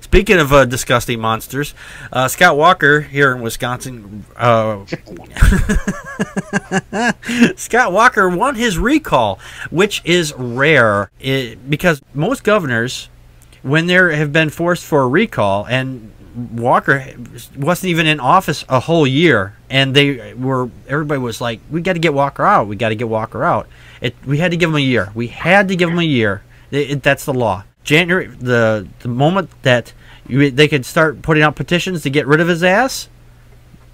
Speaking of disgusting monsters, Scott Walker here in Wisconsin. Scott Walker won his recall, which is rare because most governors, when there have been forced for a recall, and Walker wasn't even in office a whole year, and everybody was like, we got to get Walker out. We got to get Walker out. We had to give him a year. We had to give him a year. That's the law. January, the moment that they could start putting out petitions to get rid of his ass,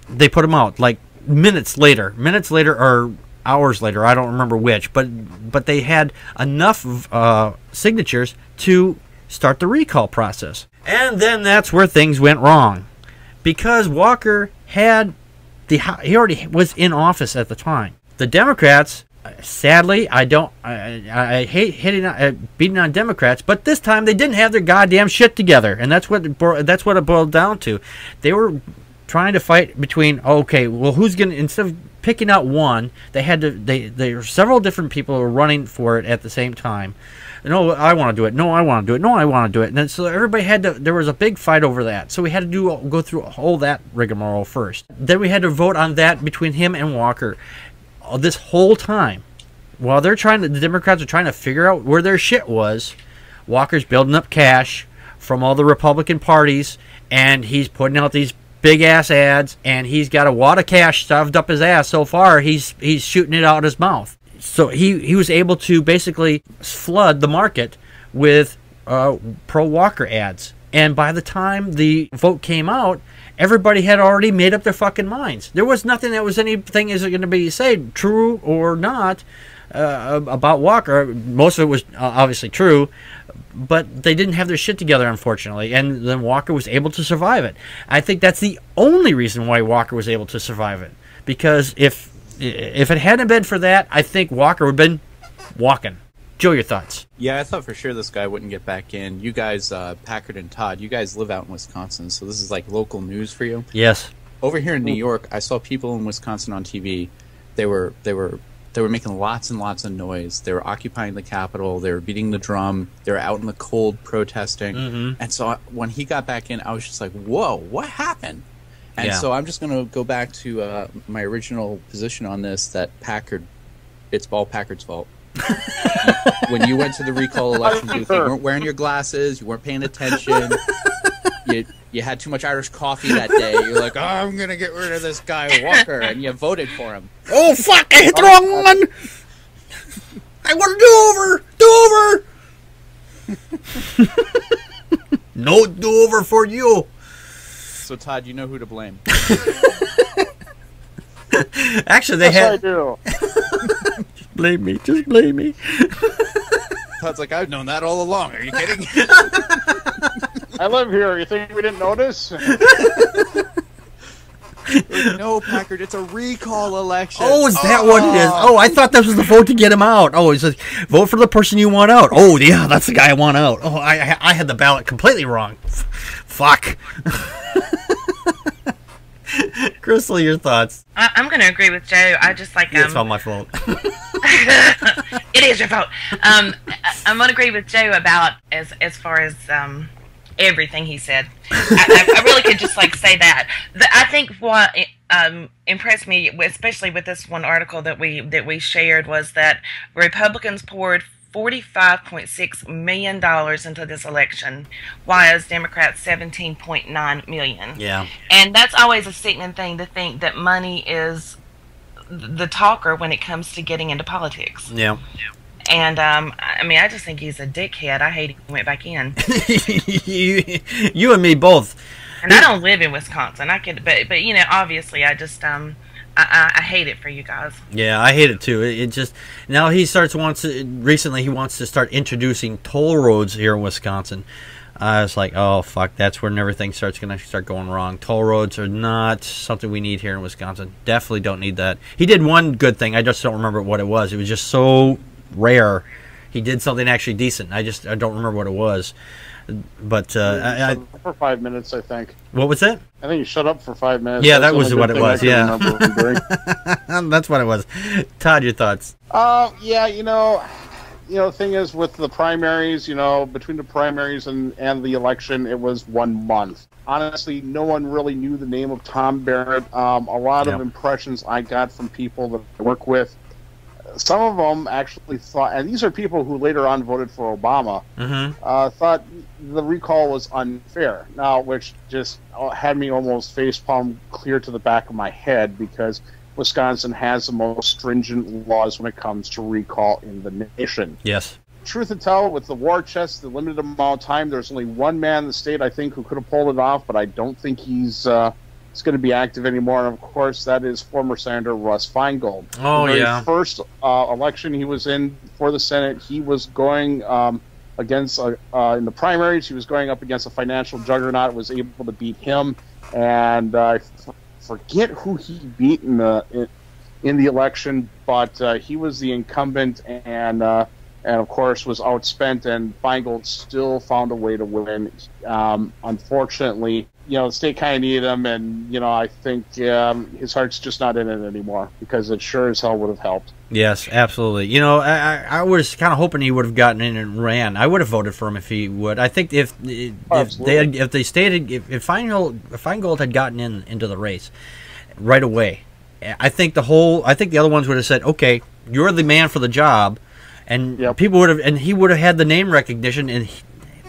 they put him out like minutes later or hours later. I don't remember which, but they had enough signatures to start the recall process. And then that's where things went wrong, because Walker he already was in office at the time. The Democrats, sadly, I hate beating on Democrats, but this time they didn't have their goddamn shit together, and that's what it boiled down to. They were trying to fight between, okay, well, who's gonna, instead of picking out one, there were several different people who were running for it at the same time. No, I want to do it. No, I want to do it. No, I want to do it. And then, so everybody there was a big fight over that. So we had to go through all that rigmarole first. Then we had to vote on that between him and Walker. This whole time, while the Democrats are trying to figure out where their shit was, Walker's building up cash from all the Republican parties, and he's putting out these big ass ads, and he's got a wad of cash stuffed up his ass. So far, he's shooting it out his mouth. So he was able to basically flood the market with pro-Walker ads. And by the time the vote came out, everybody had already made up their fucking minds. There was nothing that was anything is going to be said, true or not, about Walker. Most of it was obviously true, but they didn't have their shit together, unfortunately. And then Walker was able to survive it. I think that's the only reason why Walker was able to survive it. Because if it hadn't been for that, I think Walker would have been walking. Joe, your thoughts? Yeah, I thought for sure this guy wouldn't get back in. You guys, Packard and Todd, you guys live out in Wisconsin, so this is like local news for you. Yes. Over here in New York, I saw people in Wisconsin on TV. They were making lots and lots of noise. They were occupying the Capitol. They were beating the drum. They were out in the cold protesting. Mm-hmm. And so when he got back in, I was just like, whoa, what happened? And so I'm just going to go back to my original position on this, that it's all Packard's fault. When you went to the recall election booth, you weren't wearing your glasses, you weren't paying attention, you had too much Irish coffee that day, you're like, oh, I'm going to get rid of this guy Walker, and you voted for him. Oh, fuck, I hit the wrong one! I want a do-over! Do-over! No do-over for you! So, Todd, you know who to blame. Actually, I do. Just blame me. Just blame me. Todd's like, I've known that all along. Are you kidding? I live here. You think we didn't notice? No, Packard, it's a recall election. Oh, is that what it is? Oh, I thought this was the vote to get him out. Oh, it's like, vote for the person you want out. Oh, yeah, that's the guy I want out. Oh, I had the ballot completely wrong. Fuck. Crystal, your thoughts? I'm going to agree with Joe. I just like... It's all my fault. It is your fault. I'm going to agree with Joe about as far as everything he said. I really could just like say that. I think what impressed me, especially with this one article that we shared, was that Republicans poured $45.6 million into this election, while Democrats $17.9 million. Yeah. And that's always a sickening thing, to think that money is the talker when it comes to getting into politics. Yeah. And I mean, I just think he's a dickhead. I hate he went back in. you and me both. And I don't live in Wisconsin. I could, but you know, obviously, I just I hate it for you guys. Yeah, I hate it too. It just now recently he wants to start introducing toll roads here in Wisconsin. I was like, oh fuck, that's when everything going to start going wrong. Toll roads are not something we need here in Wisconsin. Definitely don't need that. He did one good thing. I just don't remember what it was. It was just so rare. He did something actually decent. I don't remember what it was. But for 5 minutes, I think. What was that? I think you shut up for 5 minutes. Yeah, that was what it was. Yeah, that's what it was. Todd, your thoughts? Yeah, you know, the thing is with the primaries, between the primaries and the election, it was 1 month. Honestly, no one really knew the name of Tom Barrett. A lot of impressions I got from people that I work with, some of them actually thought, and these are people who later on voted for Obama, thought the recall was unfair. Now, which just had me almost facepalm clear to the back of my head, because Wisconsin has the most stringent laws when it comes to recall in the nation. Yes. Truth to tell, with the war chest, the limited amount of time, there's only one man in the state, I think, who could have pulled it off, but I don't think he's going to be active anymore. And, of course, that is former Senator Russ Feingold. Oh, the very yeah. first election he was in for the Senate, he was going against, in the primaries, he was going up against a financial juggernaut, was able to beat him, and forget who he beat in the election, but he was the incumbent, and of course was outspent, and Feingold still found a way to win. Unfortunately, the state kind of needed him, and I think his heart's just not in it anymore, because it sure as hell would have helped. Yes, absolutely. I was kind of hoping he would have gotten in and ran. I would have voted for him if he would. I think if Feingold had gotten into the race right away, I think the other ones would have said, "Okay, you're the man for the job," and people would have, and he would have had the name recognition, and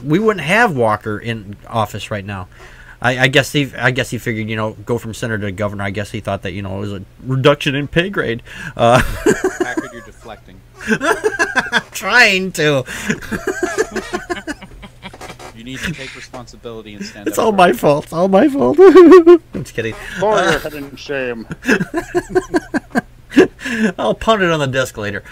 we wouldn't have Walker in office right now. I guess he figured, go from senator to governor. I guess he thought that, it was a reduction in pay grade. Packard, you're deflecting. I'm trying to. You need to take responsibility and stand up. It's all my fault. It's all my fault. I'm just kidding. Lower your head in shame. I'll punt it on the desk later.